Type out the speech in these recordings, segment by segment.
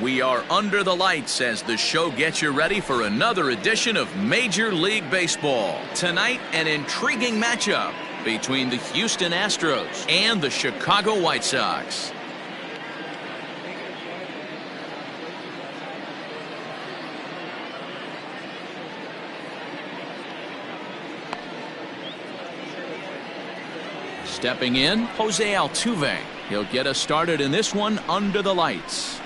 We are under the lights as the show gets you ready for another edition of Major League Baseball. Tonight, an intriguing matchup between the Houston Astros and the Chicago White Sox. Stepping in, Jose Altuve. He'll get us started in this one under the lights.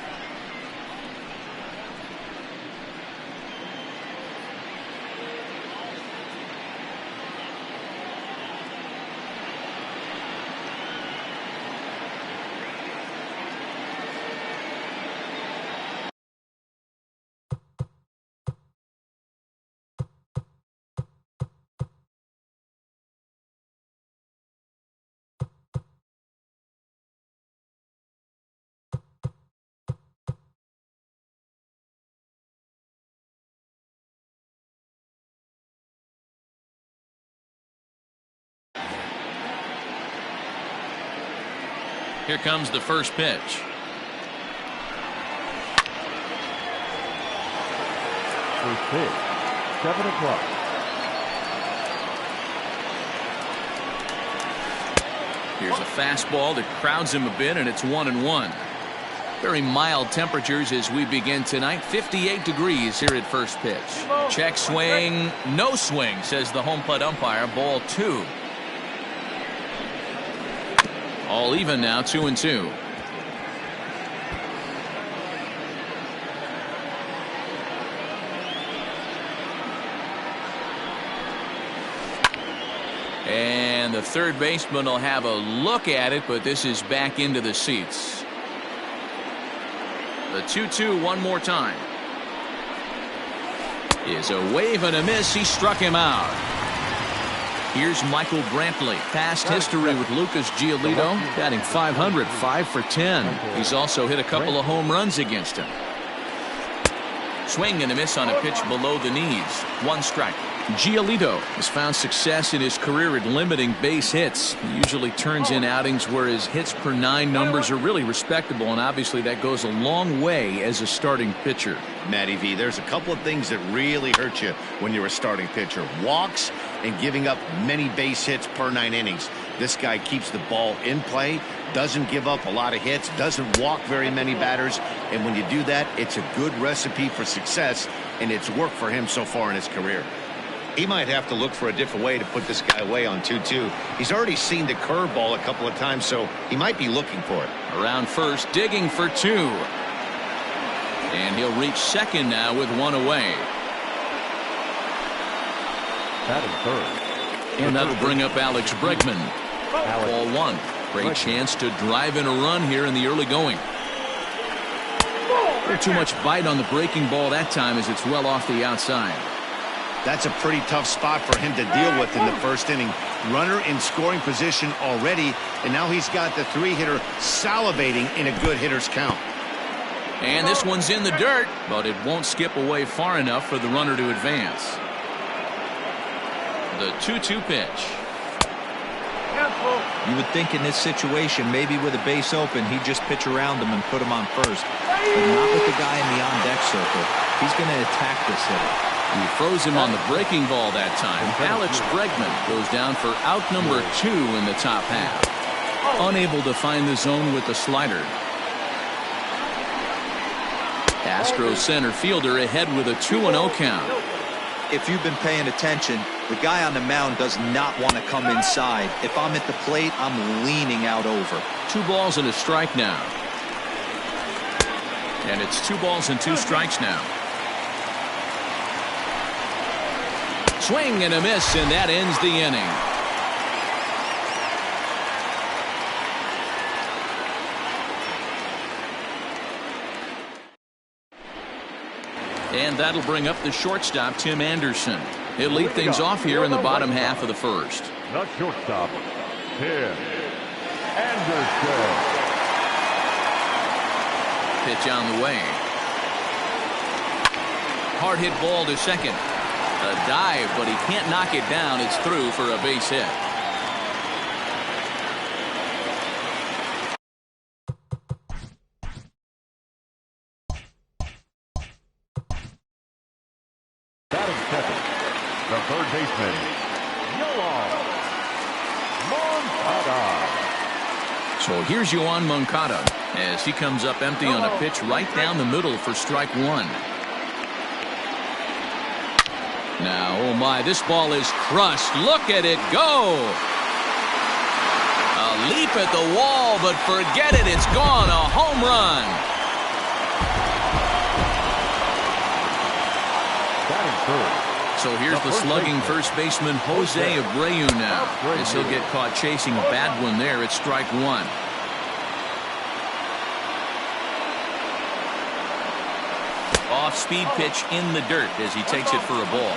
Here comes the first pitch. First pitch, 7 o'clock. Here's a fastball that crowds him a bit, and it's 1-1. Very mild temperatures as we begin tonight. 58 degrees here at first pitch. Check swing, no swing, says the home plate umpire. Ball 2. All even now, 2-2. And the third baseman will have a look at it, but this is back into the seats. The 2-2 one more time. Is a wave and a miss. He struck him out. Here's Michael Brantley. Past history with Lucas Giolito, batting .500, 5 for 10. He's also hit a couple of home runs against him. Swing and a miss on a pitch below the knees. 1 strike. Giolito has found success in his career at limiting base hits. He usually turns in outings where his hits per 9 numbers are really respectable, and obviously that goes a long way as a starting pitcher. Matty V, there's a couple of things that really hurt you when you're a starting pitcher. Walks and giving up many base hits per 9 innings. This guy keeps the ball in play, doesn't give up a lot of hits, doesn't walk very many batters, and when you do that, it's a good recipe for success, and it's worked for him so far in his career. He might have to look for a different way to put this guy away on 2-2. He's already seen the curveball a couple of times, so he might be looking for it. Around first, digging for 2. And he'll reach second now with 1 away. Batting third. And that'll bring up Alex Bregman. Ball 1. Great chance to drive in a run here in the early going. Not too much bite on the breaking ball that time as it's well off the outside. That's a pretty tough spot for him to deal with in the first inning. Runner in scoring position already, and now he's got the 3-hitter salivating in a good hitter's count. And this one's in the dirt, but it won't skip away far enough for the runner to advance. The 2-2 pitch. You would think in this situation, maybe with a base open, he'd just pitch around him and put him on first. But not with the guy in the on-deck circle. He's going to attack this hitter. He froze him on the breaking ball that time. Alex Bregman goes down for out number 2 in the top half. Unable to find the zone with the slider. Astros center fielder ahead with a 2-0 count. If you've been paying attention, the guy on the mound does not want to come inside. If I'm at the plate, I'm leaning out over. 2 balls and a strike now. And it's 2 balls and 2 strikes now. Swing and a miss, and that ends the inning. And that'll bring up the shortstop, Tim Anderson. He'll lead things off here in the bottom half of the first. The shortstop, Tim Anderson. Pitch on the way. Hard hit ball to second. A dive, but he can't knock it down. It's through for a base hit. third baseman, Yoan Moncada. So here's Yoan Moncada as he comes up empty on a pitch right down the middle for strike one. Now, oh my, this ball is crushed. Look at it go. A leap at the wall, but forget it. It's gone. A home run. So here's the slugging first baseman Jose Abreu now, as he'll get caught chasing a bad one there at strike one. Off-speed pitch in the dirt as he takes it for a ball.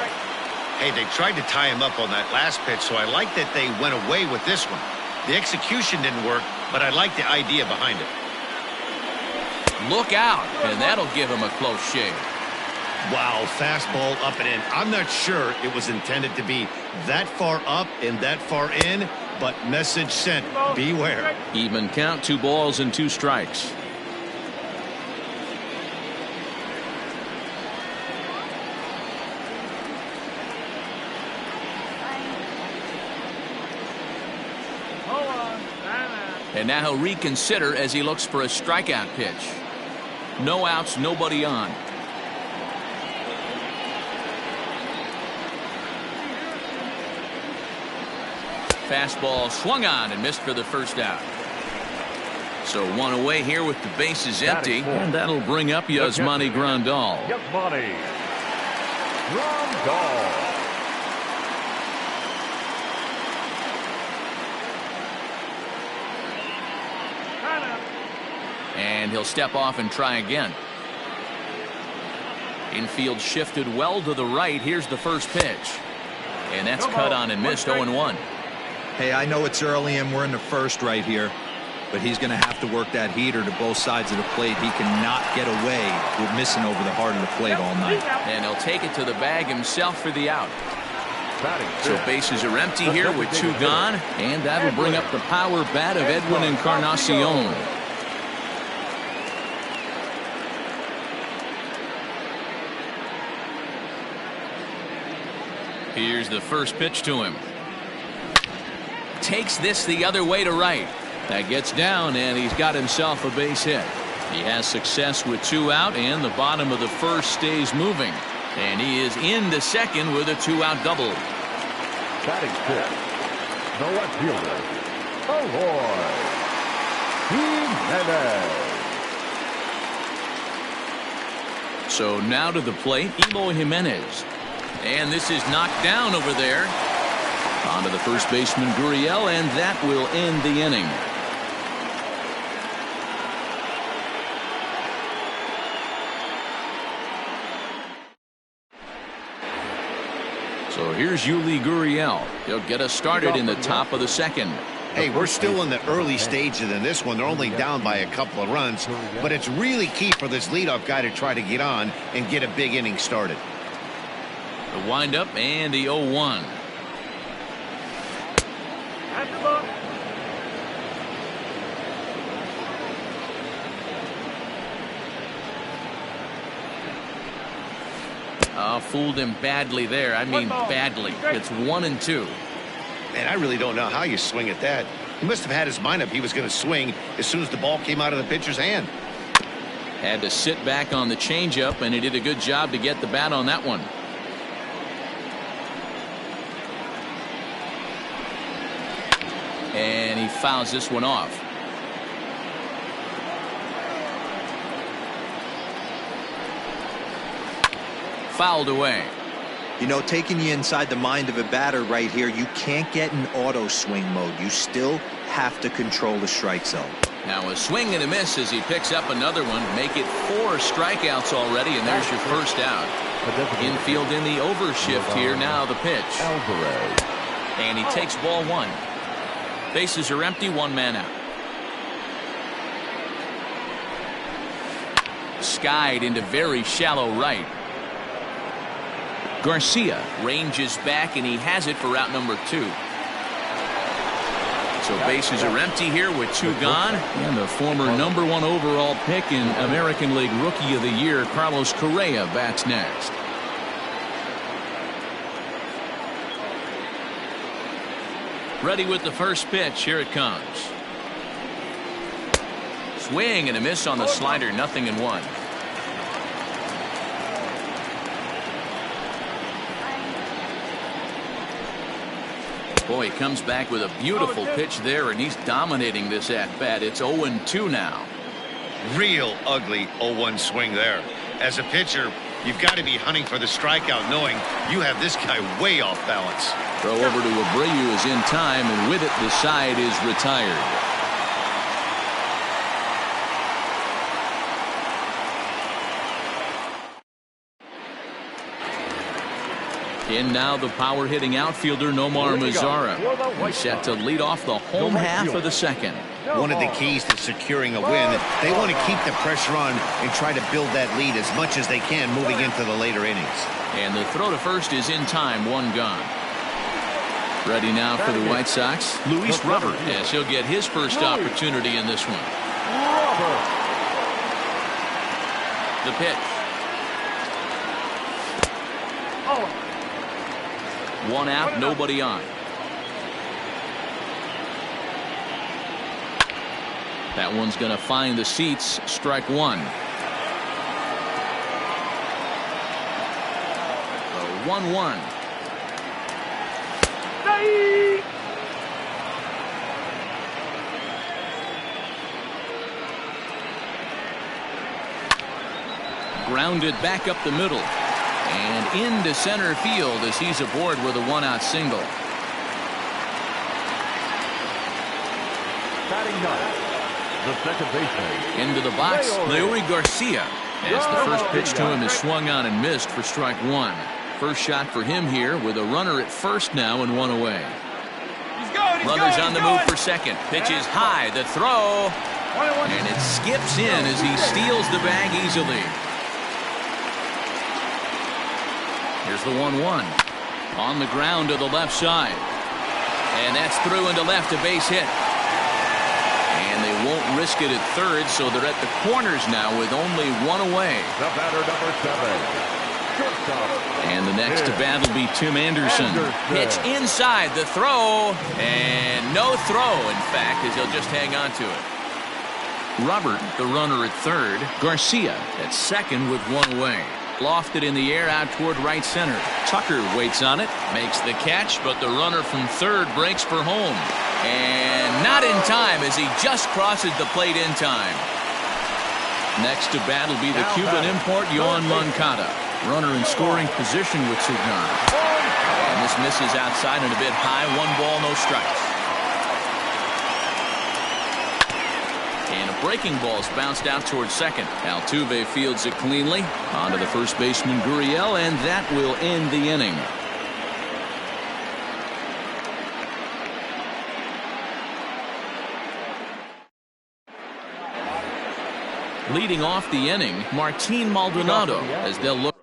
Hey, they tried to tie him up on that last pitch, so I like that they went away with this one. The execution didn't work, but I like the idea behind it. Look out, and that'll give him a close shave. Wow, fastball up and in. I'm not sure it was intended to be that far up and that far in, but message sent, beware. Even count, 2 balls and 2 strikes. And now he'll reconsider as he looks for a strikeout pitch. No outs, nobody on. Fastball swung on and missed for the first out. So 1 away here with the bases empty, and that'll bring up Yasmani Grandal. Yasmani Grandal. And he'll step off and try again. Infield shifted well to the right. Here's the first pitch. And that's cut on and missed. 0-1. Hey, I know it's early and we're in the first right here, but he's going to have to work that heater to both sides of the plate. He cannot get away with missing over the heart of the plate all night. And he'll take it to the bag himself for the out. So bases are empty here with 2 gone, and that'll bring up the power bat of Edwin Encarnacion. Here's the first pitch to him. Takes this the other way to right. That gets down, and he's got himself a base hit. He has success with 2 out, and the bottom of the first stays moving. And he is into second with a 2-out double. Batting 5th, the left fielder, Eloy Jimenez. So now to the plate, Eloy Jimenez. And this is knocked down over there. On to the first baseman, Gurriel, and that will end the inning. So here's Yuli Gurriel. He'll get us started in the top of the second. Hey, we're still in the early stages in this one. They're only down by a couple of runs, but it's really key for this leadoff guy to try to get on and get a big inning started. The windup and the 0-1. Fooled him badly there. I mean badly. It's 1-2. Man, I really don't know how you swing at that. He must have had his mind up he was going to swing as soon as the ball came out of the pitcher's hand. Had to sit back on the changeup, and he did a good job to get the bat on that one. And he fouls this one off. Fouled away. You know, taking you inside the mind of a batter right here, you can't get in auto swing mode. You still have to control the strike zone. Now a swing and a miss as he picks up another one. Make it 4 strikeouts already, and there's your first out. Infield in the overshift here. Now the pitch. Alvarez. And he takes ball 1. Bases are empty, 1 man out. Skied into very shallow right. Garcia ranges back, and he has it for out number 2. So bases are empty here with 2 gone, and the former #1 overall pick in American League Rookie of the Year, Carlos Correa, bats next. Ready with the first pitch. Here it comes. Swing and a miss on the slider. 0-1. Boy, he comes back with a beautiful pitch there, and he's dominating this at-bat. It's 0-2 now. Real ugly 0-1 swing there. As a pitcher, you've got to be hunting for the strikeout, knowing you have this guy way off balance. Throw over to Abreu is in time, and with it, the side is retired. In now the power-hitting outfielder Nomar Mazara. He's set to lead off the home half of the second. One of the keys to securing a win, they want to keep the pressure on and try to build that lead as much as they can moving into the later innings. And the throw to first is in time. 1 gone. Ready now for the White Sox, Luis Robert, as he'll get his first opportunity in this one. The pitch. 1 out, nobody on. That one's going to find the seats. Strike 1. The 1-1. Grounded back up the middle. And into center field as he's aboard with a 1-out single. Batting ninth, the second baseman. Into the box, Leury Garcia. As the first pitch to him is swung on and missed for strike 1. First shot for him here with a runner at first now and 1 away. Runners on the move for second. Pitch is high. The throw. And it skips in as he steals the bag easily. Here's the 1-1. On the ground to the left side. And that's through into left, a base hit. And they won't risk it at third, so they're at the corners now with only 1 away. The batter, number 7. Shortstop. And the next to bat will be Tim Anderson. Pitch inside, the throw. And no throw, in fact, as he'll just hang on to it. Robert, the runner at third. Garcia at second with 1 away. Lofted in the air out toward right center. Tucker waits on it, makes the catch, but the runner from third breaks for home. And not in time as he just crosses the plate in time. Next to bat will be the Cuban import, Yoan Moncada. Runner in scoring position with 2 gone. And this misses outside and a bit high. 1 ball, no strikes. And a breaking ball is bounced out towards second. Altuve fields it cleanly. On to the first baseman, Gurriel, and that will end the inning. Leading off the inning, Martin Maldonado, as they'll look.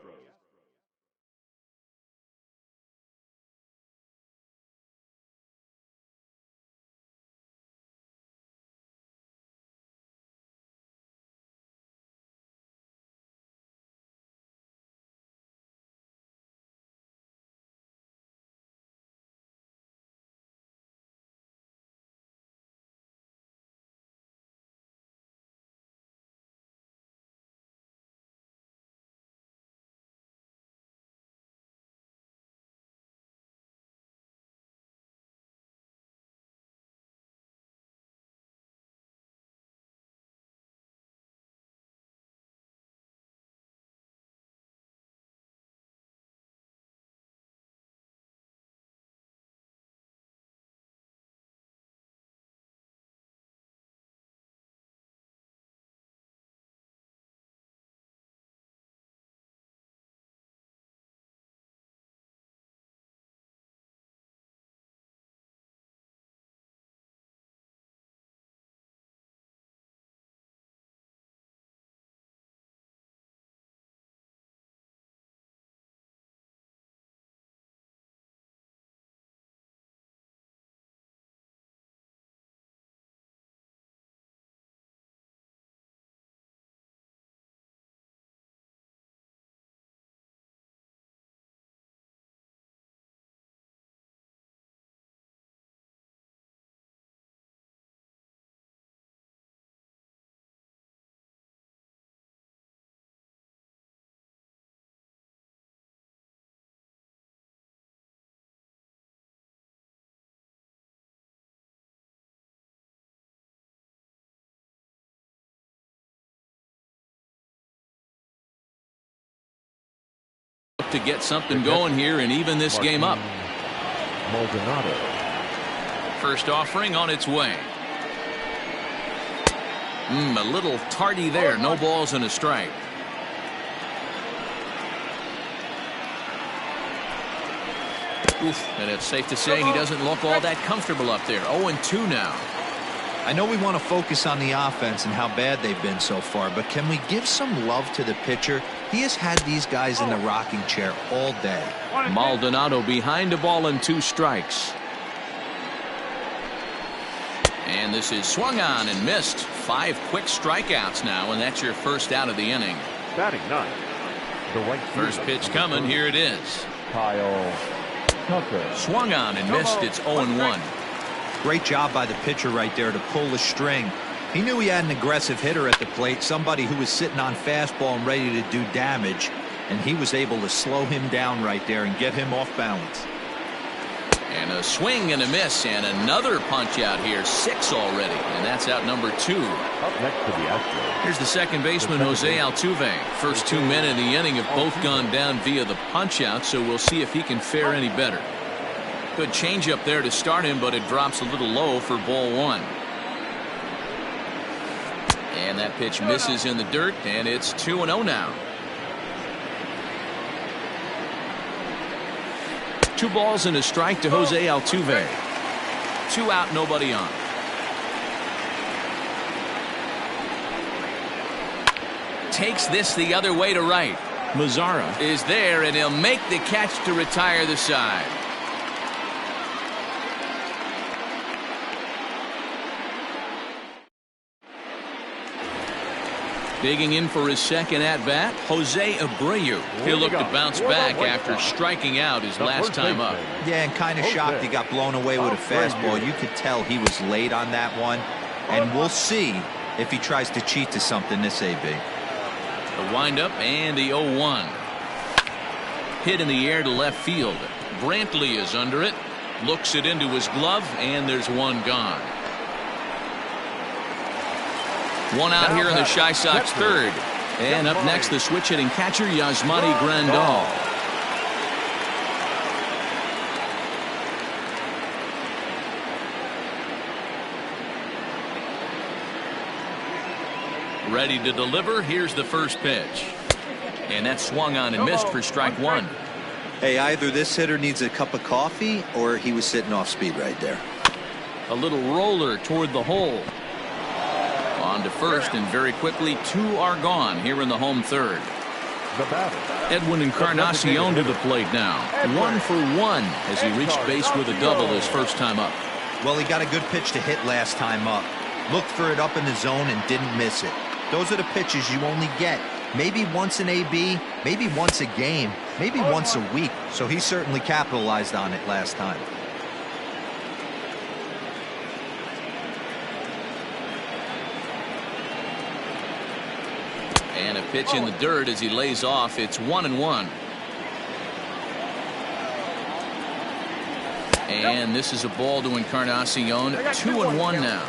look to get something going here and even this game up. Maldonado. First offering on its way. A little tardy there. No balls and a strike. Oof, and it's safe to say he doesn't look all that comfortable up there. 0-2 now. I know we want to focus on the offense and how bad they've been so far, but can we give some love to the pitcher? He has had these guys in the rocking chair all day. Maldonado behind a ball and 2 strikes. And this is swung on and missed. 5 quick strikeouts now, and that's your first out of the inning. Batting 9. The right First fielder. pitch coming. Here it is. Kyle Tucker. Swung on and missed. It's 0-1. Great job by the pitcher right there to pull the string. He knew he had an aggressive hitter at the plate, somebody who was sitting on fastball and ready to do damage, and he was able to slow him down right there and get him off balance. And a swing and a miss, and another punch out here. 6 already, and that's out number 2. Up next to the Astros. Here's the second baseman, Jose Altuve. First 2 men in the inning have both gone down via the punch out, so we'll see if he can fare any better. Good change up there to start him, but it drops a little low for ball 1. And that pitch misses in the dirt, and it's 2-0 now. 2 balls and a strike to Jose Altuve. 2 out, nobody on. Takes this the other way to right. Mazara is there, and he'll make the catch to retire the side. Digging in for his second at-bat, Jose Abreu. He'll look to bounce back after striking out his last time up. Yeah, and kind of shocked he got blown away with a fastball. You could tell he was late on that one, and we'll see if he tries to cheat to something this AB. The windup and the 0-1. Hit in the air to left field. Brantley is under it. Looks it into his glove, and there's 1 gone. 1 out here in the Chi Sox third. And up next, the switch hitting catcher, Yasmani Grandal. Ready to deliver. Here's the first pitch. And that's swung on and missed for strike 1. Hey, either this hitter needs a cup of coffee or he was sitting off speed right there. A little roller toward the hole. On to first, and very quickly 2 are gone here in the home third. The batter. Edwin Encarnacion to the plate now. 1 for 1 as he reached base with a double his first time up. Well, he got a good pitch to hit last time up. Looked for it up in the zone and didn't miss it. Those are the pitches you only get maybe once in AB, maybe once a game, maybe once a week. So he certainly capitalized on it last time. And a pitch in the dirt as he lays off. It's 1-1. And this is a ball to Encarnacion. 2-1 now.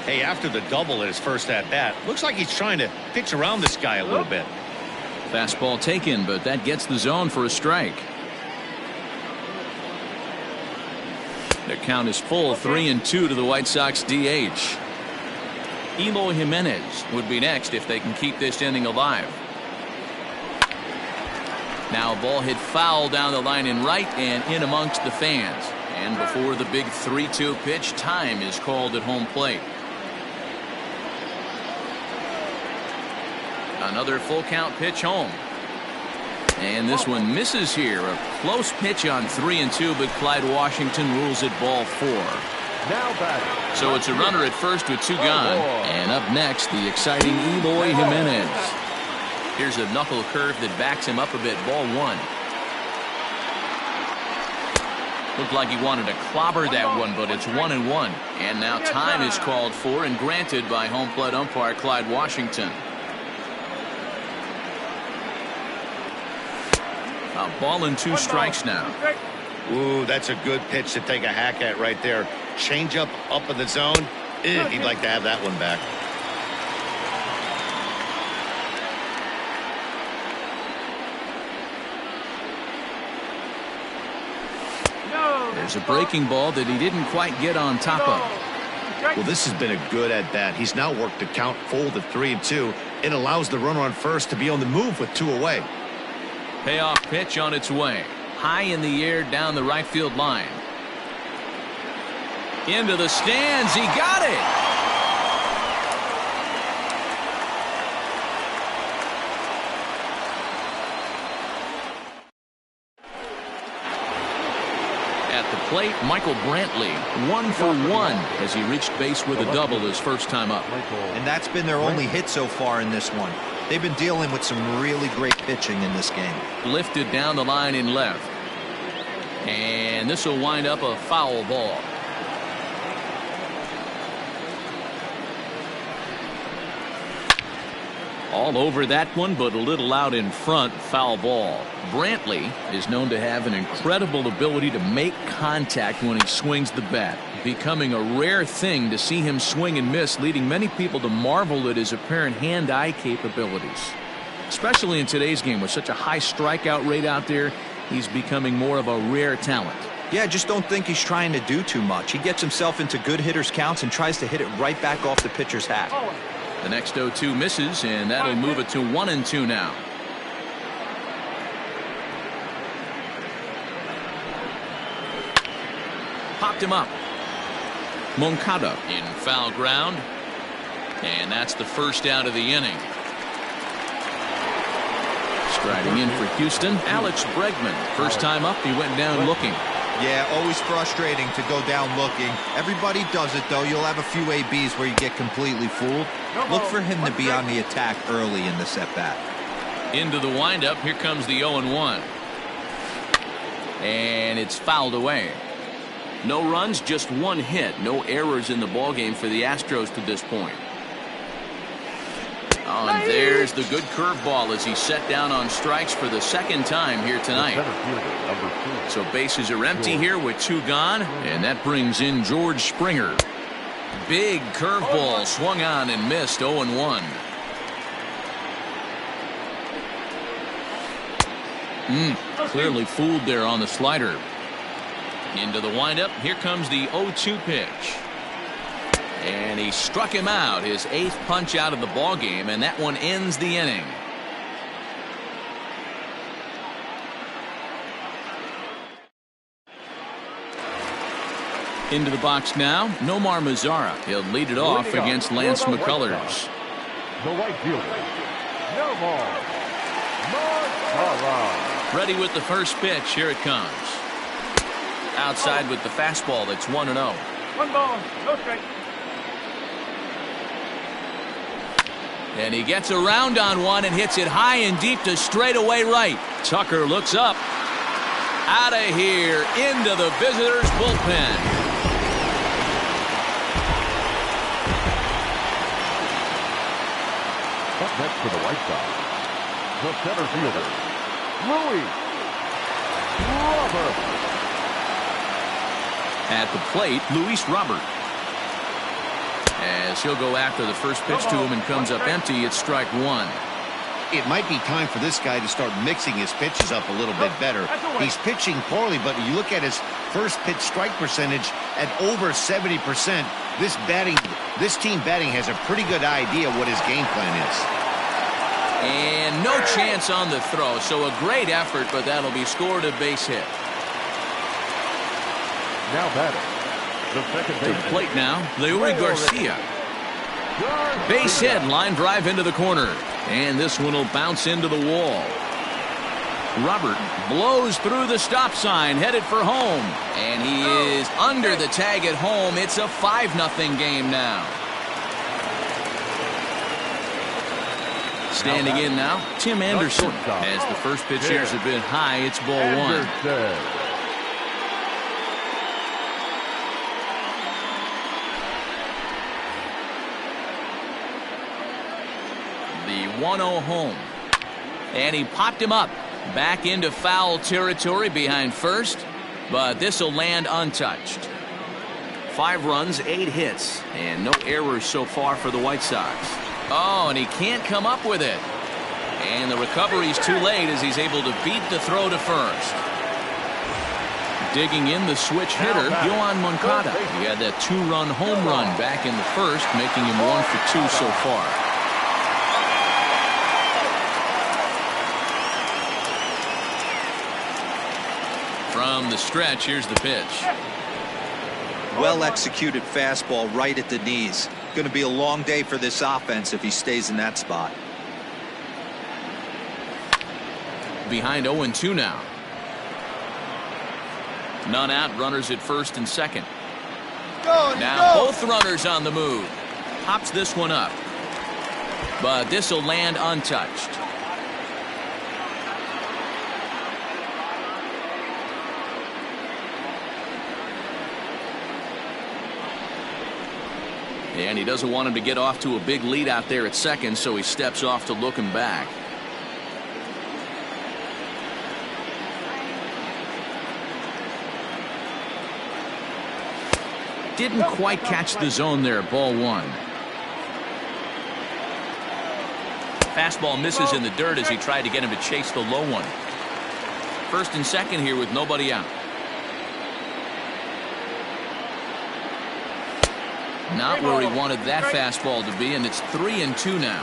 Hey, after the double at his first at-bat, looks like he's trying to pitch around this guy a little bit. Fastball taken, but that gets the zone for a strike. The count is full. 3-2 to the White Sox DH. Eloy Jimenez would be next if they can keep this inning alive. Now a ball hit foul down the line in right and in amongst the fans. And before the big 3-2 pitch, time is called at home plate. Another full count pitch home. And this one misses here. A close pitch on 3-2, but Clyde Washington rules it ball 4. Now batting. So it's a runner at first with 2 gone. And up next, the exciting Eloy Jimenez. Here's a knuckle curve that backs him up a bit. Ball 1. Looked like he wanted to clobber that one, but it's 1-1. And now time is called for and granted by home plate umpire Clyde Washington. A ball and 2 strikes now. Ooh, that's a good pitch to take a hack at right there. Change up in the zone. He'd like to have that one back. There's a breaking ball that he didn't quite get on top of. Well, this has been a good at-bat. He's now worked the count full to 3-2. It allows the runner on first to be on the move with 2 away. Payoff pitch on its way. High in the air down the right field line. Into the stands. He got it. At the plate, Michael Brantley, 1 for 1 as he reached base with a double his first time up. And that's been their only hit so far in this one. They've been dealing with some really great pitching in this game. Lifted down the line in left. And this will wind up a foul ball. All over that one, but a little out in front. Foul ball. Brantley is known to have an incredible ability to make contact when he swings the bat, becoming a rare thing to see him swing and miss, leading many people to marvel at his apparent hand-eye capabilities. Especially in today's game with such a high strikeout rate out there, he's becoming more of a rare talent. Yeah, I just don't think he's trying to do too much. He gets himself into good hitters' counts and tries to hit it right back off the pitcher's hat. The next 0-2 misses, and that'll move it to 1-2 now. Popped him up. Moncada in foul ground, and that's the first out of the inning. Striding in for Houston, Alex Bregman. First time up, he went down looking. Yeah, always frustrating to go down looking. Everybody does it, though. You'll have a few ABs where you get completely fooled. Look for him to be on the attack early in this at-bat. Into the windup. Here comes the 0-1. And it's fouled away. No runs, just 1 hit. No errors in the ballgame for the Astros to this point. Oh, and there's the good curveball as he's set down on strikes for the second time here tonight. So bases are empty here with 2 gone, and that brings in George Springer. Big curveball swung on and missed. 0-1. Clearly fooled there on the slider. Into the windup. Here comes the 0-2 pitch. And he struck him out, his 8th punch out of the ball game, and that one ends the inning. Into the box now, Nomar Mazara. He'll lead it off against Lance McCullers. The right fielder, Nomar Mazara. Ready with the first pitch. Here it comes. Outside with the fastball. That's 1-0. 1 ball, no strike. And he gets around on one and hits it high and deep to straightaway right. Tucker looks up. Out of here into the visitors' bullpen. Up next for the White Sox, the center fielder, Luis Robert. At the plate, Luis Robert. As he'll go after the first pitch to him and comes up empty, it's strike 1. It might be time for this guy to start mixing his pitches up a little bit better. He's pitching poorly, but you look at his first pitch strike percentage at over 70%. This team batting has a pretty good idea what his game plan is. And no chance on the throw, so a great effort, but that'll be scored a base hit. Now batting, the second To the plate now, Leury Garcia. Base hit, line drive into the corner. And this one will bounce into the wall. Robert blows through the stop sign, headed for home. And he is under the tag at home. It's a 5-0 game now. Standing in now, Tim Anderson. As the first pitch here is a bit high, it's ball 1. The 1-0 home. And he popped him up. Back into foul territory behind first. But this will land untouched. 5 runs, 8 hits. And no errors so far for the White Sox. Oh, and he can't come up with it. And the recovery's too late as he's able to beat the throw to first. Digging in the switch hitter, Yoan Moncada. He had that 2-run home run back in the first, making him 1 for 2 so far. From the stretch, here's the pitch. Well-executed fastball right at the knees. Going to be a long day for this offense if he stays in that spot. Behind 0-2 now. None out, runners at first and second. Now both runners on the move. Pops this one up. But this will land untouched. And he doesn't want him to get off to a big lead out there at second, so he steps off to look him back. Didn't quite catch the zone there. Ball 1. Fastball misses in the dirt as he tried to get him to chase the low one. First and second here with nobody out. Not where he wanted that fastball to be, and it's 3-2 now.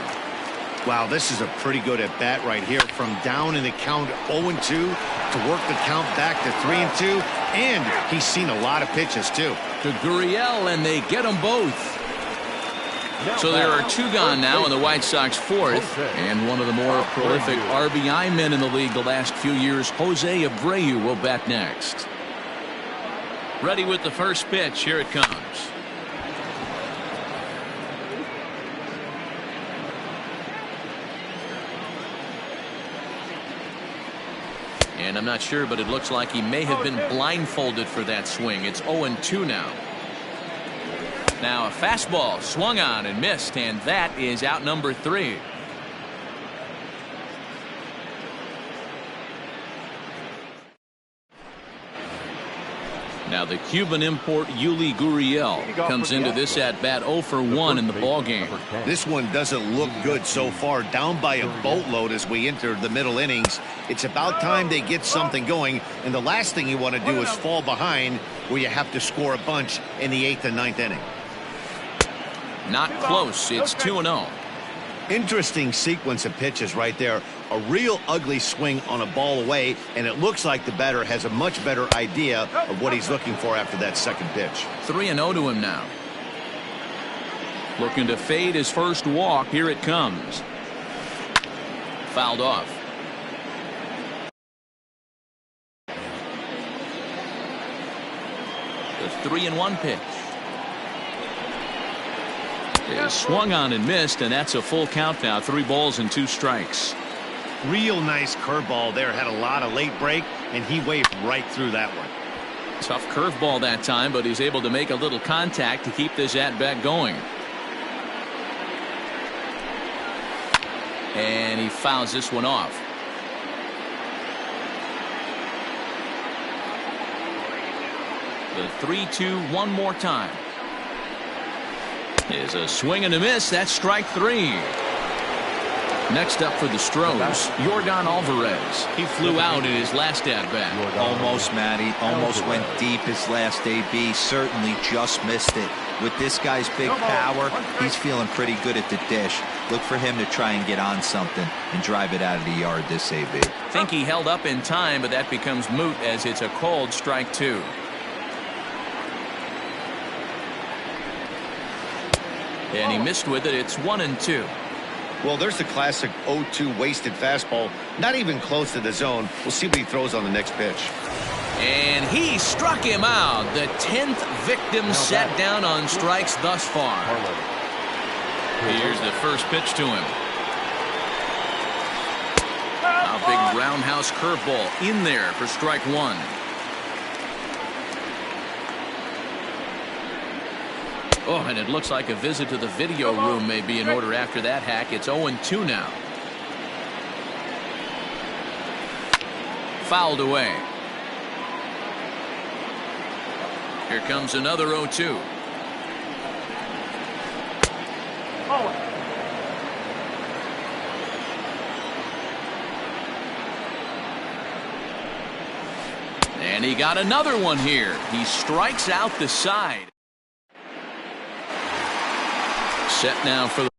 Wow, this is a pretty good at bat right here. From down in the count 0-2 to work the count back to 3-2, and he's seen a lot of pitches too. To Gurriel, and they get them both. So there are 2 gone now in the White Sox fourth, and one of the more prolific RBI men in the league the last few years, Jose Abreu, will bat next. Ready with the first pitch. Here it comes. And I'm not sure, but it looks like he may have been blindfolded for that swing. It's 0-2 now. Now a fastball swung on and missed, and that is out number 3. Now the Cuban import Yuli Gurriel comes into this at bat 0 for 1 in the ball game. This one doesn't look good so far. Down by a boatload as we enter the middle innings. It's about time they get something going, and the last thing you want to do is fall behind where you have to score a bunch in the 8th and 9th inning. Not close. It's 2-0. Interesting sequence of pitches right there. A real ugly swing on a ball away, and it looks like the batter has a much better idea of what he's looking for after that second pitch. 3-0 to him now. Looking to fade his first walk. Here it comes. Fouled off. The 3-1 pitch. Is swung on and missed, and that's a full count now. 3 balls and 2 strikes. Real nice curveball there. Had a lot of late break, and he waved right through that one. Tough curveball that time, but he's able to make a little contact to keep this at-bat going. And he fouls this one off. The 3-2 one more time. Is a swing and a miss. That's strike 3. Next up for the Stros, Yordan Alvarez. He flew out in his last at-bat. Almost, Matty. Almost went deep his last AB. Certainly just missed it. With this guy's big power, he's feeling pretty good at the dish. Look for him to try and get on something and drive it out of the yard this AB. Think he held up in time, but that becomes moot as it's a called strike 2. And he missed with it. It's 1-2. Well, there's the classic 0-2 wasted fastball. Not even close to the zone. We'll see what he throws on the next pitch. And he struck him out. The 10th victim set down on strikes thus far. Here's the first pitch to him. A big roundhouse curveball in there for strike 1. Oh, and it looks like a visit to the video room may be in order after that hack. It's 0-2 now. Fouled away. Here comes another 0-2. And he got another one here. He strikes out the side. Set now for the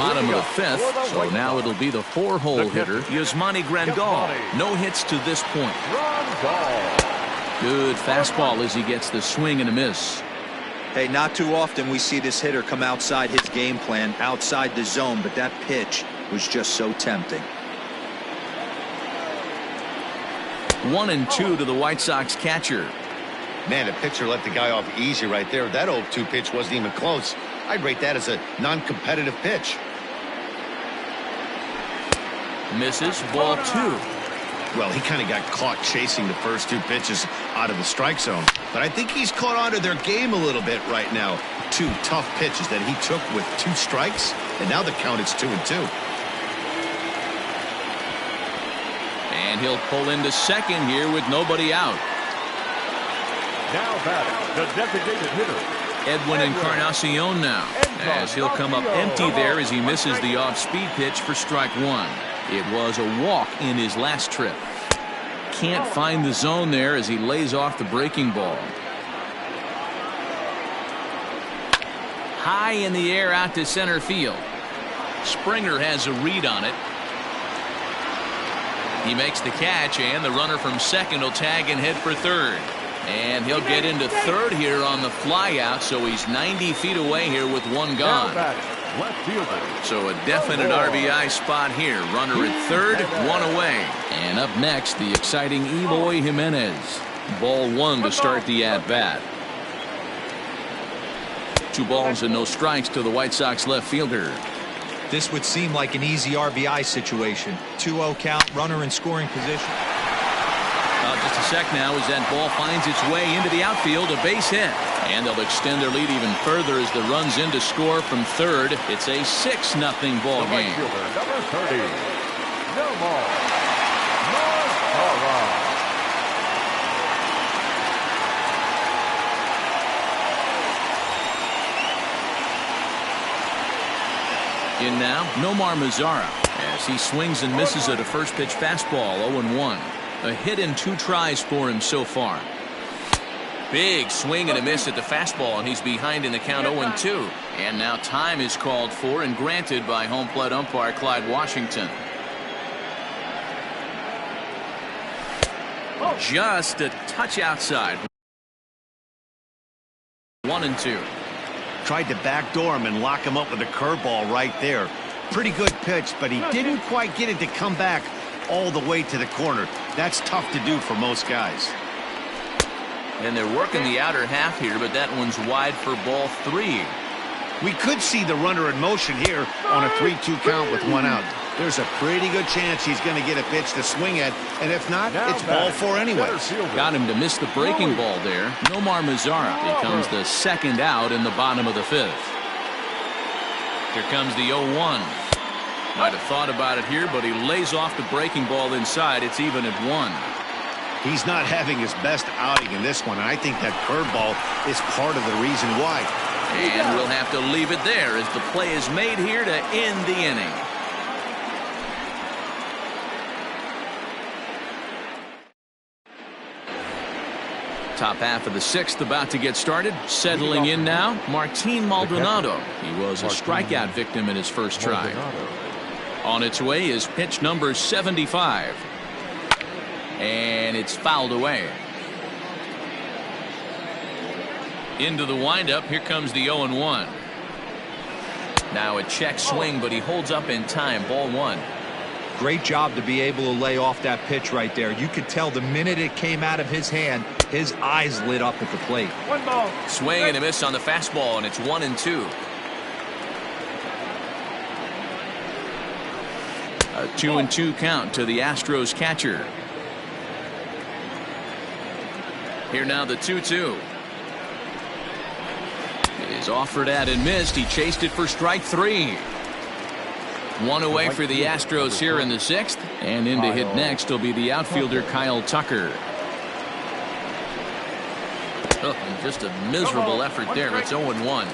bottom of the fifth, so now it'll be the four-hole hitter, Yasmani Grandal. No hits to this point. Good fastball as he gets the swing and a miss. Hey, not too often we see this hitter come outside his game plan, outside the zone, but that pitch was just so tempting. 1-2 to the White Sox catcher. Man, the pitcher let the guy off easy right there. That 0-2 pitch wasn't even close. I'd rate that as a non-competitive pitch. Misses, ball 2. Well, he kind of got caught chasing the first 2 pitches out of the strike zone. But I think he's caught on to their game a little bit right now. 2 tough pitches that he took with 2 strikes, and now the count is 2-2. And he'll pull into second here with nobody out. Now batting, the designated hitter, Edwin Encarnacion now, as he'll come up empty there as he misses the off-speed pitch for strike 1. It was a walk in his last trip. Can't find the zone there as he lays off the breaking ball. High in the air out to center field. Springer has a read on it. He makes the catch, and the runner from second will tag and head for third. And he'll get into third here on the flyout, so he's 90 feet away here with one gone. So a definite RBI spot here. Runner at third, one away. And up next, the exciting Eloy Jimenez. Ball 1 to start the at-bat. 2 balls and no strikes to the White Sox left fielder. This would seem like an easy RBI situation. 2-0 count, runner in scoring position. Just a sec now as that ball finds its way into the outfield, a base hit. And they'll extend their lead even further as the runs in to score from third. It's a 6-0 ball game. Number 30, Nomar Mazara. In now, Nomar Mazara, as he swings and misses at a first pitch fastball, 0-1. A hit in 2 tries for him so far. Big swing and a miss at the fastball, and he's behind in the count 0-2. And now time is called for and granted by home plate umpire Clyde Washington. Just a touch outside. 1-2. Tried to backdoor him and lock him up with a curveball right there. Pretty good pitch, but he didn't quite get it to come back all the way to the corner. That's tough to do for most guys. And they're working the outer half here, but that one's wide for ball 3. We could see the runner in motion here on a 3-2 count with 1 out. There's a pretty good chance he's going to get a pitch to swing at, and if not, it's ball 4 anyway. Got him to miss the breaking ball there. Nomar Mazara becomes the second out in the bottom of the 5th. Here comes the 0-1. Might have thought about it here, but he lays off the breaking ball inside. It's even at 1. He's not having his best outing in this one, and I think that curveball is part of the reason why. And we'll have to leave it there as the play is made here to end the inning. Top half of the 6th about to get started. Settling in now, Martin Maldonado. He was a strikeout victim in his first try. On its way is pitch number 75. And it's fouled away. Into the windup. Here comes the 0-1. Now a check swing, but he holds up in time. Ball 1. Great job to be able to lay off that pitch right there. You could tell the minute it came out of his hand, his eyes lit up at the plate. 1 ball. Swing and a miss on the fastball, and it's 1-2. A 2-2 count to the Astros catcher. Here now the 2-2. It is offered at and missed. He chased it for strike 3. 1 away for the Astros here in the 6th. And in to hit next will be the outfielder Kyle Tucker. Oh, just a miserable effort there. It's 0-1.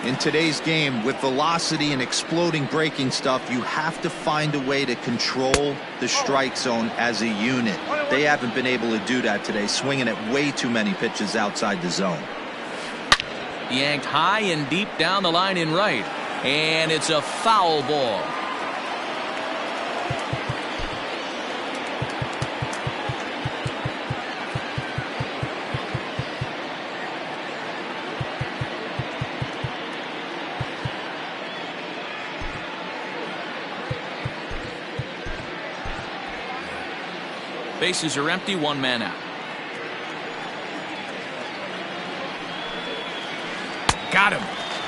In today's game, with velocity and exploding breaking stuff, you have to find a way to control the strike zone as a unit. They haven't been able to do that today, swinging at way too many pitches outside the zone. Yanked high and deep down the line in right. And it's a foul ball. Bases are empty, one man out. Got him.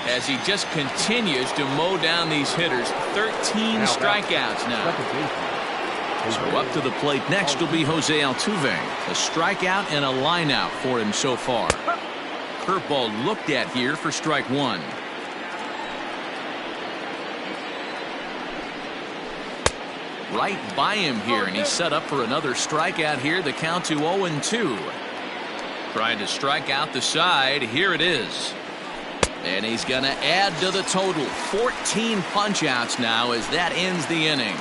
As he just continues to mow down these hitters. 13 strikeouts now. So up to the plate next will be Jose Altuve. A strikeout and a line out for him so far. Curveball looked at here for strike one. Right by him here, and he's set up for another strikeout here. The count to 0-2. Trying to strike out the side. Here it is. And he's going to add to the total. 14 punch-outs now as that ends the inning.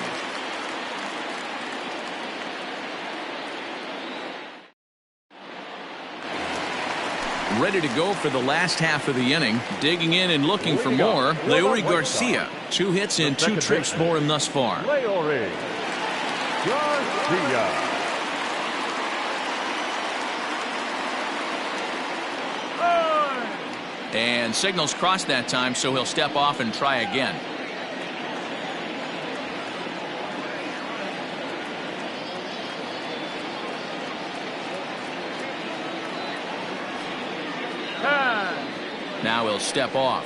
Ready to go for the last half of the inning. Digging in and looking for more. Leury Garcia. 2 hits and 2 trips for him thus far. Leury Garcia. And signals crossed that time, so he'll step off and try again. Now he'll step off.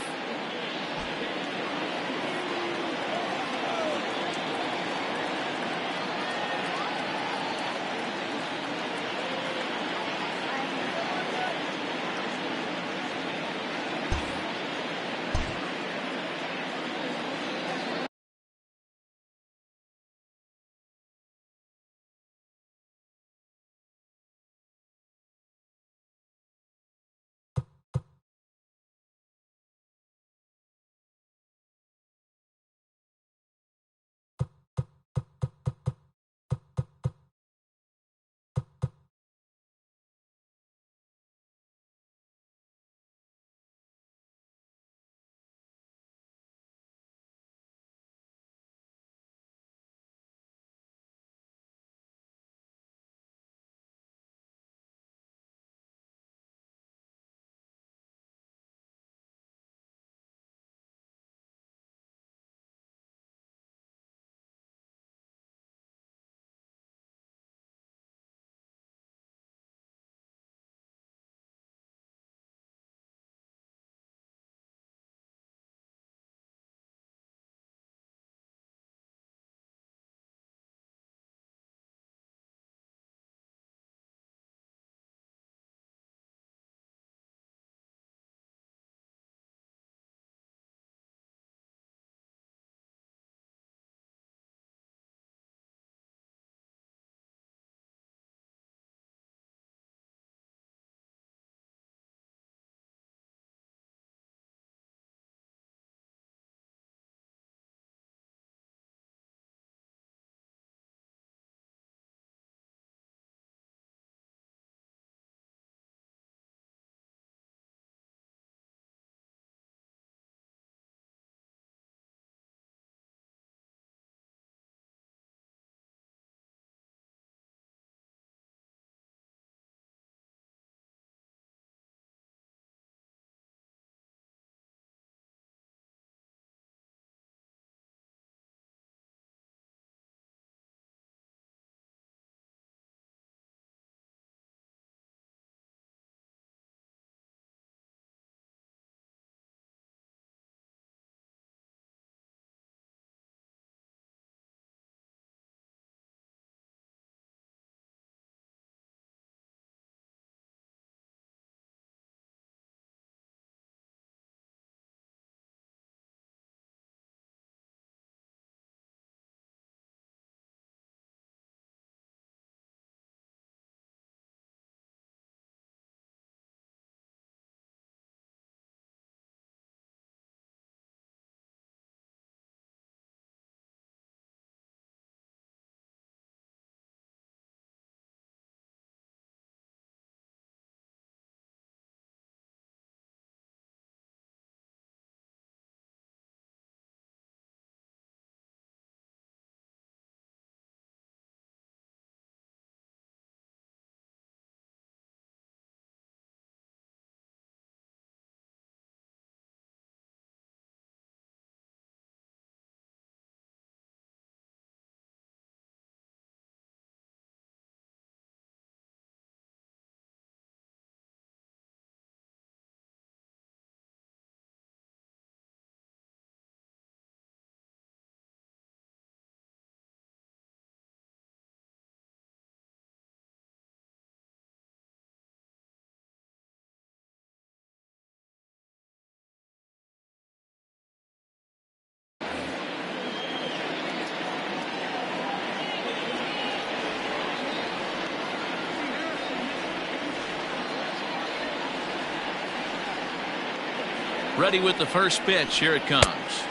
Ready with the first pitch. Here it comes.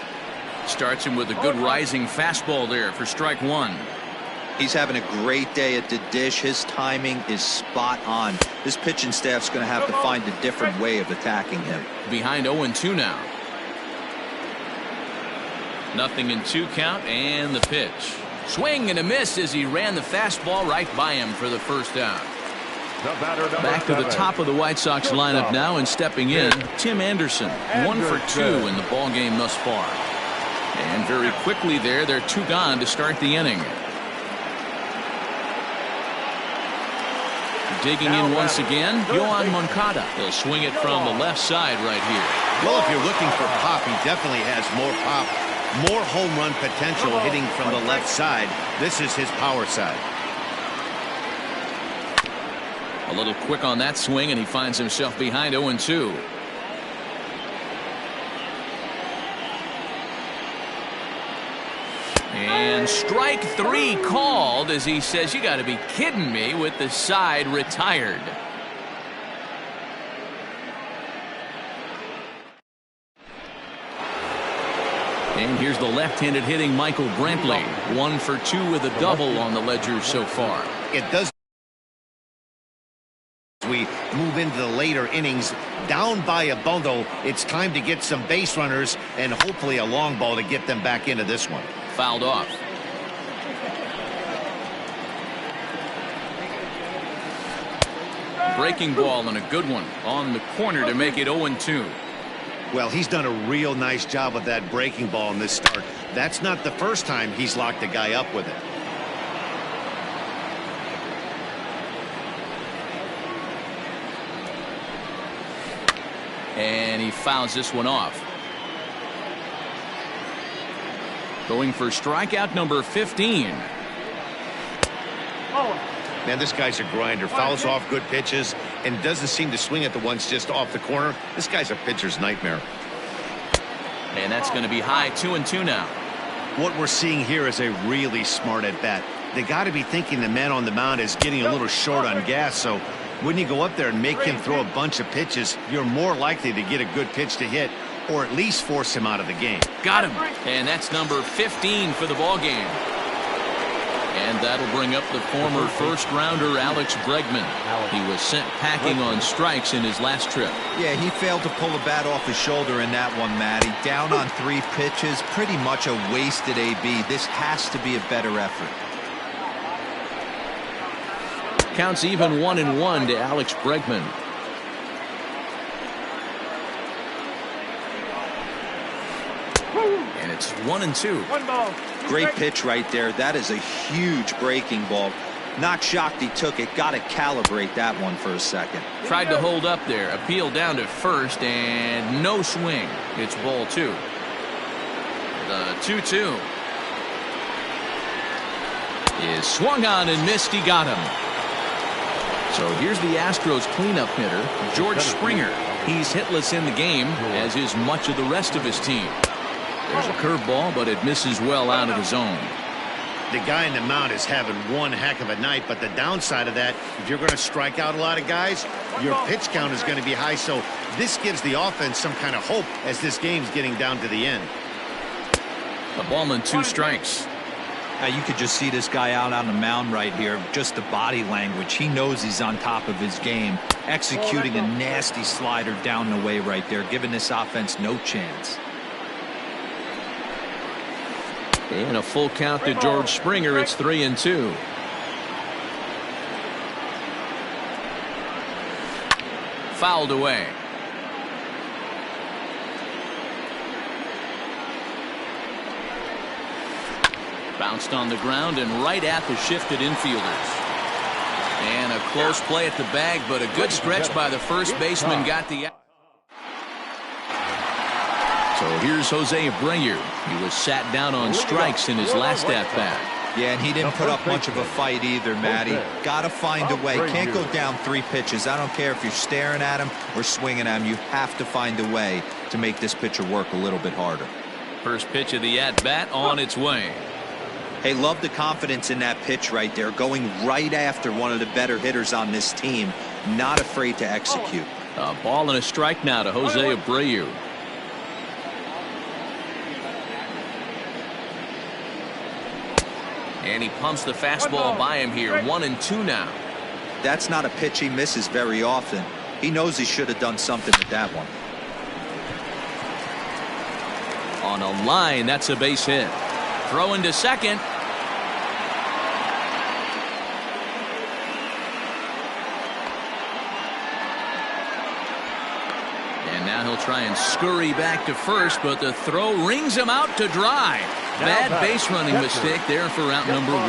Starts him with a good rising fastball there for strike one. He's having a great day at the dish. His timing is spot on. This pitching staff's going to have to find a different way of attacking him. Behind 0-2 now. Nothing in 2 count, and the pitch. Swing and a miss as he ran the fastball right by him for the first out. Back to the top of the White Sox lineup now, and stepping in, Tim Anderson. 1 for 2 in the ball game thus far. And very quickly there, they're 2 gone to start the inning. Digging in once again, Yoán Moncada. He'll swing it from the left side right here. Well, if you're looking for pop, he definitely has more pop, more home run potential hitting from the left side. This is his power side. A little quick on that swing, and he finds himself behind 0-2. And strike 3 called as he says, you got to be kidding me, with the side retired. And here's the left-handed hitting Michael Brantley. 1 for 2 with a double on the ledger so far. It does. We move into the later innings, down by a bundle. It's time to get some base runners and hopefully a long ball to get them back into this one. Fouled off. Breaking ball and a good one on the corner to make it 0-2. Well, he's done a real nice job with that breaking ball in this start. That's not the first time he's locked a guy up with it. And he fouls this one off. Going for strikeout number 15. Man, this guy's a grinder. Fouls off good pitches and doesn't seem to swing at the ones just off the corner. This guy's a pitcher's nightmare. And that's going to be high. 2-2 now. What we're seeing here is a really smart at bat. They got to be thinking the man on the mound is getting a little short on gas, so when you go up there and make him throw a bunch of pitches, you're more likely to get a good pitch to hit or at least force him out of the game. Got him. And that's number 15 for the ball game. And that'll bring up the former first-rounder Alex Bregman. He was sent packing on strikes in his last trip. Yeah, he failed to pull a bat off his shoulder in that one, Matty. Down on 3 pitches, pretty much a wasted AB. This has to be a better effort. Counts even 1-1 to Alex Bregman. And it's 1-2. 1 ball. Great pitch right there. That is a huge breaking ball. Not shocked he took it. Got to calibrate that one for a second. Tried to hold up there. Appeal down to first, and no swing. It's ball 2. The 2-2 is swung on and missed. He got him. So here's the Astros cleanup hitter, George Springer. He's hitless in the game, as is much of the rest of his team. There's a curveball, but it misses well out of the zone. The guy in the mound is having one heck of a night, but the downside of that, if you're going to strike out a lot of guys, your pitch count is going to be high. So this gives the offense some kind of hope as this game's getting down to the end. A ball and 2 strikes. Now you could just see this guy out on the mound right here. Just the body language. He knows he's on top of his game. Executing a nasty slider down the way right there, giving this offense no chance. And a full count to George Springer. It's 3-2. Fouled away. Bounced on the ground and right at the shifted infielders. And a close play at the bag, but a good stretch by the first baseman got the. So here's Jose Abreu. He was sat down on strikes in his last at-bat. Yeah, and he didn't put up much of a fight either, Matty. Got to find a way. Can't go down 3 pitches. I don't care if you're staring at him or swinging at him. You have to find a way to make this pitcher work a little bit harder. First pitch of the at-bat on its way. Hey, love the confidence in that pitch right there. Going right after one of the better hitters on this team. Not afraid to execute. A ball and a strike now to Jose Abreu. And he pumps the fastball by him here. 1-2 now. That's not a pitch he misses very often. He knows he should have done something with that one. On a line, that's a base hit. Throwing to second. And now he'll try and scurry back to first, but the throw rings him out to dry. Bad base running mistake there for out number 1.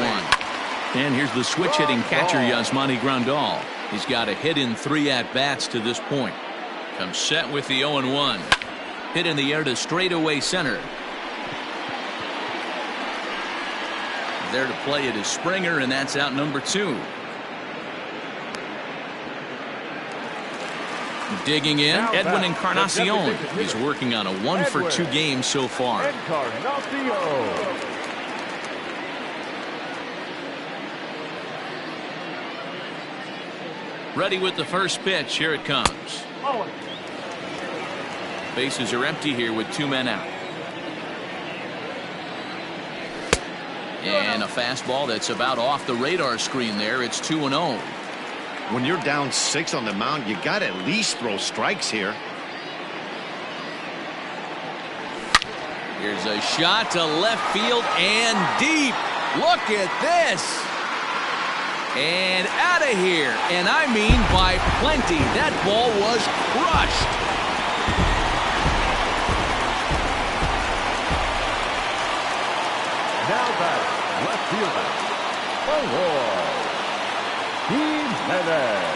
And here's the switch hitting catcher, Yasmani Grandal. He's got a hit in 3 at-bats to this point. Comes set with the 0-1. Hit in the air to straightaway center. There to play it is Springer, and that's out number 2. Digging in, Edwin Encarnacion. He's working on a 1-for-2 game so far. Ready with the first pitch. Here it comes. Bases are empty here with 2 men out. And a fastball that's about off the radar screen there. It's 2-0. When you're down 6 on the mound, you got to at least throw strikes here. Here's a shot to left field and deep. Look at this. And out of here. And I mean by plenty. That ball was crushed. Now back, left fielder, Eloy Jimenez.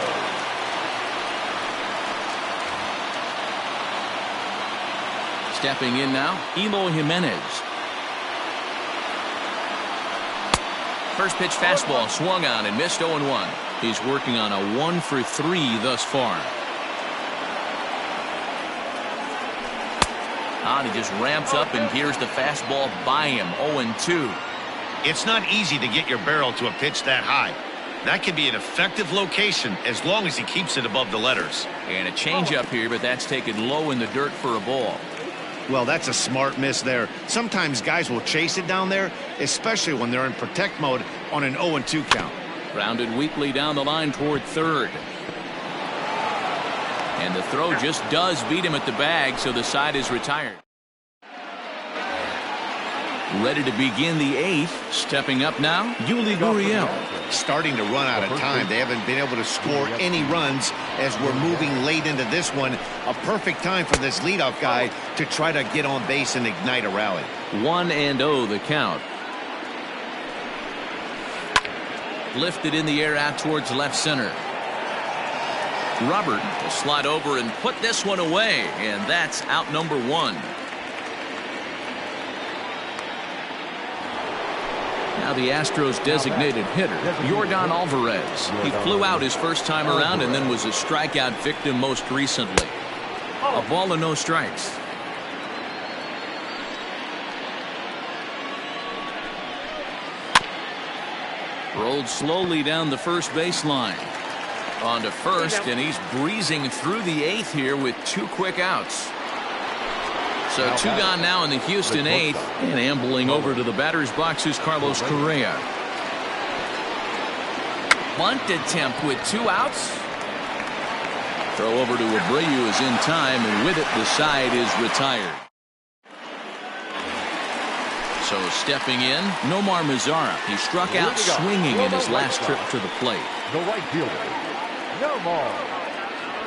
Stepping in now, Eloy Jimenez. First pitch fastball swung on and missed 0-1. He's working on a 1-for-3 thus far. He just ramps up and gears the fastball by him. 0-2. It's not easy to get your barrel to a pitch that high. That can be an effective location as long as he keeps it above the letters. And a changeup here, but that's taken low in the dirt for a ball. Well, that's a smart miss there. Sometimes guys will chase it down there, especially when they're in protect mode on an 0-2 count. Grounded weakly down the line toward third. And the throw just does beat him at the bag, so the side is retired. Ready to begin the 8th. Stepping up now, Yuli Gurriel. Starting to run out of time. They haven't been able to score any runs as we're moving late into this one. A perfect time for this leadoff guy to try to get on base and ignite a rally. 1-0 the count. Lifted in the air out towards left center. Robert will slide over and put this one away, and that's out number 1. Now the Astros designated hitter, Yordan Alvarez. He flew out his first time around and then was a strikeout victim most recently. A ball and no strikes. Rolled slowly down the first baseline. On to first, and he's breezing through the 8th here with 2 quick outs. So 2 gone now in the Houston 8th, and ambling over to the batter's box is Carlos Correa. Bunt attempt with 2 outs. Throw over to Abreu is in time, and with it the side is retired. So stepping in, Nomar Mazara. He struck out swinging in his last trip to the plate. The right fielder, Nomar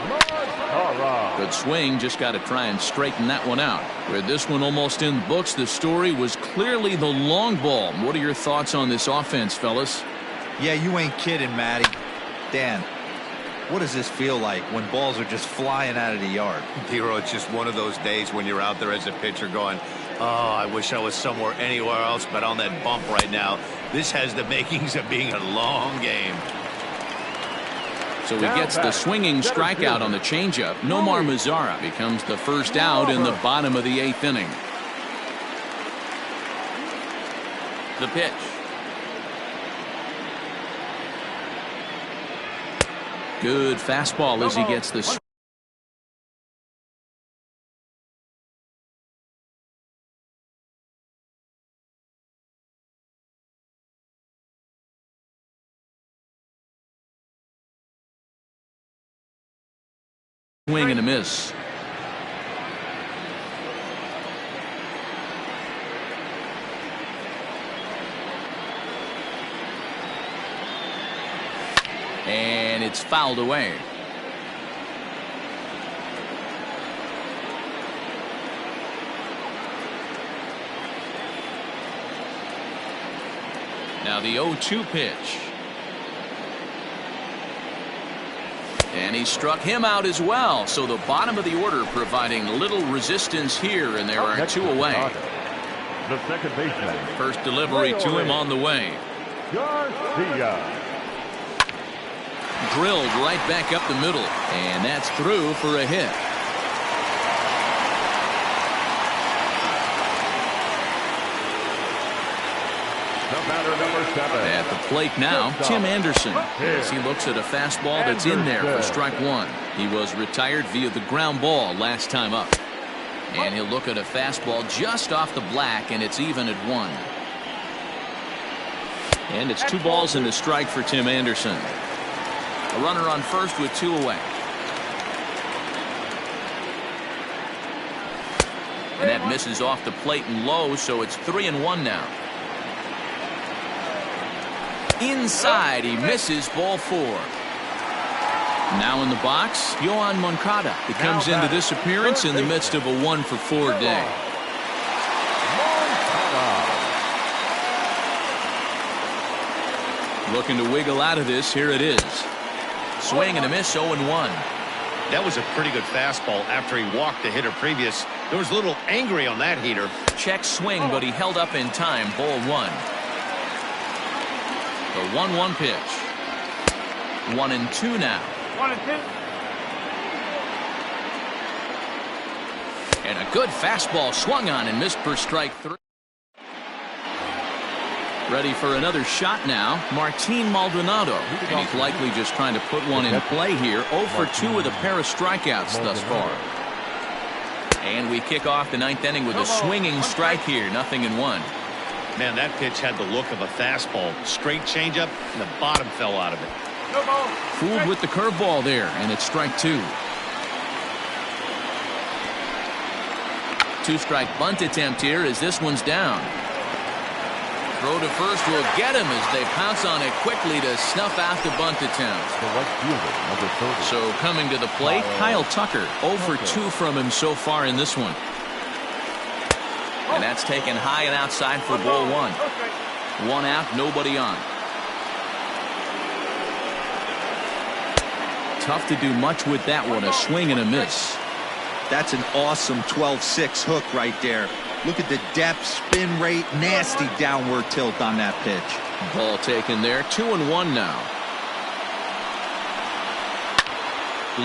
Mazara. Good swing, just got to try and straighten that one out. With this one almost in the books, the story was clearly the long ball. What are your thoughts on this offense, fellas? Yeah, you ain't kidding, Matty. Dan, what does this feel like when balls are just flying out of the yard? Hero, it's just one of those days when you're out there as a pitcher going, oh, I wish I was somewhere anywhere else but on that bump right now. This has the makings of being a long game. So he gets the swinging strikeout on the changeup. Nomar Mazara becomes the first out in the bottom of the 8th inning. The pitch. Good fastball as he gets the Swing and a miss. And it's fouled away. Now the 0-2 pitch. And he struck him out as well. So the bottom of the order providing little resistance here, and there are 2 away. The second baseman. First delivery to him on the way. Garcia. Drilled right back up the middle, and that's through for a hit. The batter, number 7. At the plate now, Tim Anderson, as he looks at a fastball that's in there for strike 1. He was retired via the ground ball last time up. And he'll look at a fastball just off the black, and it's even at 1. And it's 2 balls and a strike for Tim Anderson. A runner on first with 2 away. And that misses off the plate and low, so it's 3-1 now. Inside, he misses, ball 4. Now in the box, Yoan Moncada. He comes into this appearance in the midst of a 1-for-4 day. Looking to wiggle out of this, here it is. Swing and a miss, 0-1. That was a pretty good fastball after he walked the hitter previous. There was a little angry on that heater. Check swing, but he held up in time, ball 1. The 1-1 pitch. 1-2 now. 1-2. And a good fastball swung on and missed for strike 3. Ready for another shot now, Martin Maldonado. And he's likely just trying to put one in play here. 0-for-2 with a pair of strikeouts thus far. And we kick off the 9th inning with a swinging strike here, 0-1. Man, that pitch had the look of a fastball. Straight changeup, and the bottom fell out of it. Fooled with the curveball there, and it's strike 2. 2-strike bunt attempt here as this one's down. Throw to first will get him as they pounce on it quickly to snuff out the bunt attempt. So coming to the plate, Kyle Tucker. 0-for-2 from him so far in this one. And that's taken high and outside for ball 1. 1 out, nobody on. Tough to do much with that one, a swing and a miss. That's an awesome 12-6 hook right there. Look at the depth, spin rate, nasty downward tilt on that pitch. Ball taken there, 2-1 now.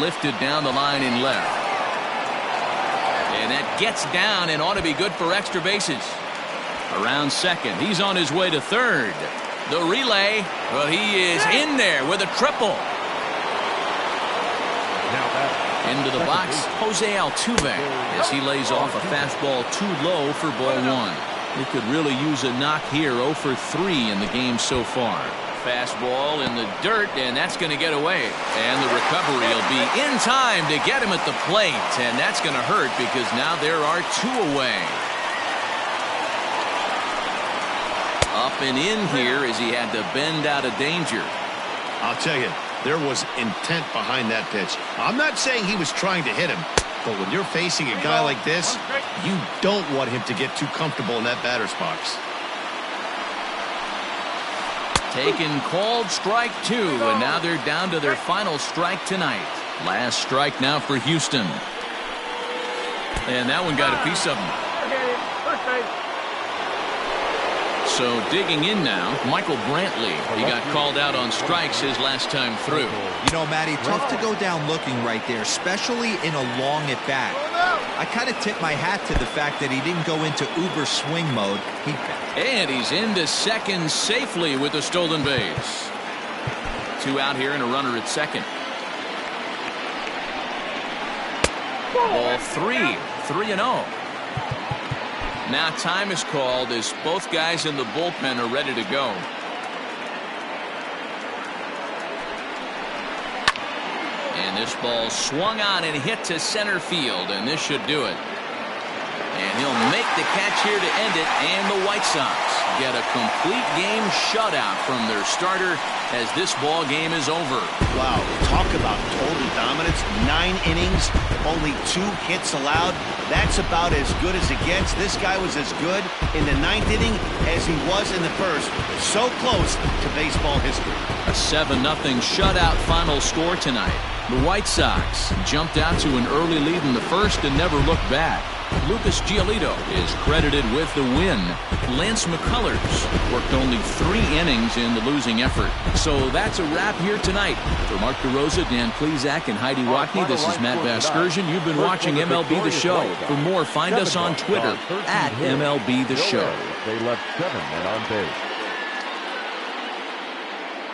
Lifted down the line in left. And that gets down and ought to be good for extra bases. Around second, he's on his way to third. The relay, well, he is in there with a triple. Into the box, Jose Altuve, as he lays off a fastball too low for ball 1. He could really use a knock here, 0-for-3 in the game so far. Fastball in the dirt, and that's going to get away. And the recovery will be in time to get him at the plate, and that's going to hurt because now there are 2 away. Up and in here as he had to bend out of danger. I'll tell you, there was intent behind that pitch. I'm not saying he was trying to hit him, but when you're facing a guy like this, you don't want him to get too comfortable in that batter's box. Taken, called strike 2, and now they're down to their final strike tonight. Last strike now for Houston. And that one got a piece of him. So digging in now, Michael Brantley. He got called out on strikes his last time through. You know, Matty, tough to go down looking right there, especially in a long at-bat. I kind of tip my hat to the fact that he didn't go into uber swing mode. And he's into second safely with a stolen base. 2 out here and a runner at second. Ball 3, 3-0. Now time is called as both guys in the bullpen are ready to go. And this ball swung on and hit to center field, and this should do it. And he'll make the catch here to end it, and the White Sox get a complete game shutout from their starter as this ball game is over. Wow, talk about total dominance. 9 innings, only 2 hits allowed. That's about as good as it gets. This guy was as good in the 9th inning as he was in the 1st. So close to baseball history. A 7-0 shutout final score tonight. The White Sox jumped out to an early lead in the 1st and never looked back. Lucas Giolito is credited with the win. Lance McCullers worked only 3 innings in the losing effort. So that's a wrap here tonight. For Mark DeRosa, Dan Plesac, and Heidi Watney, this is Matt Vasgersian. You've been watching MLB The Show. For more, find us on Twitter at MLB The Show. They left 7 men on base.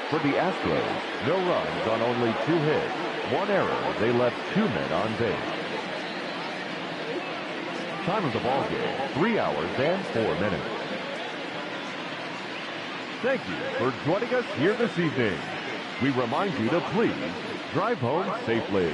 For the Astros, no runs on only 2 hits. 1 error. They left 2 men on base. Time of the ball game, 3 hours and 4 minutes. Thank you for joining us here this evening. We remind you to please drive home safely.